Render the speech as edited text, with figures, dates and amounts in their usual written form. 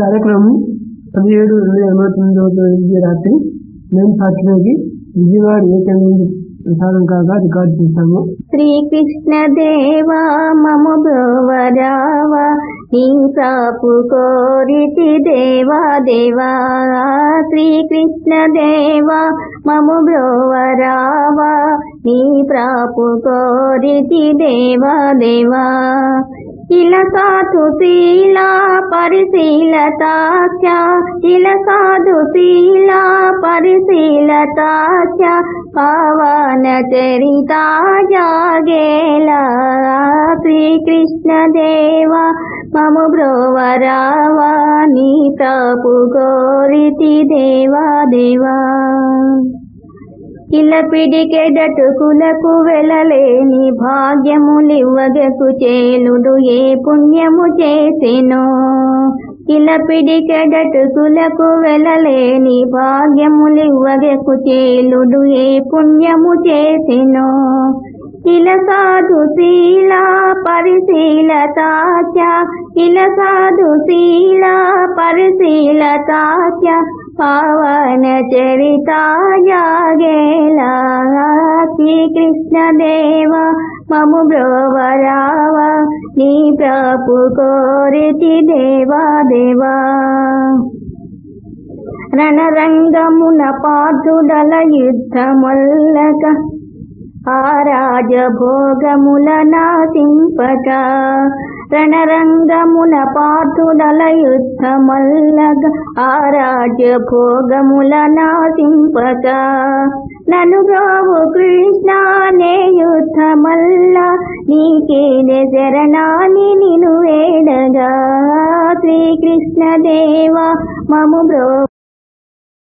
కార్యక్రమం 17/2/2019 రాత్రి 9:40కి విజయవాడ ఏకైంది ప్రసారం కాగా రికార్డు చేశాము. శ్రీకృష్ణ దేవా మము బ్రోవరావా నీ ప్రాపు కోరితి దేవా దేవా. శ్రీకృష్ణ దేవా మము బ్రోవరావా నీ ప్రాపు కోరితి దేవా దేవా. ఇల సాధు శీలా పరిశీలతాచ ఇల సాధు శీలా పరిశీలతాచ పావన చరితా జాగేలా. శ్రీకృష్ణ దేవా మము బ్రోవరావా నీ తాపు గోరితి దేవా దేవా. కిలపిడికెడటుకులకు వెలలేని భాగ్యములివ్వగకు చేలుడు ఏ పుణ్యము చేసెనో. కిలపిడికెడటుకులకు వెలలేని భాగ్యములివ్వగకు చేలుడు ఏ పుణ్యము చేసెనో. ఇల సాధు శీలా పరిశీలతాచ ఇల సాధు శీలా పరిశీలతాచ పావన చరితా జాగేలా. శ్రీకృష్ణ దేవా మము బ్రోవరావా నీ ప్రాపు కోరితి దేవా దేవా. రణరంగమున పార్థుడల యుద్ధమొల్లక ఆ రాజభోగముల నాశింపక. రణరంగమున పార్థుడల యుద్ధమల్లక ఆ రాజభోగముల నాశింపక. నను బ్రోవు కృష్ణ నే యుద్ధమల్ల నీకేనే శరణాని నిను వేడగా. శ్రీకృష్ణ దేవా మము బ్రో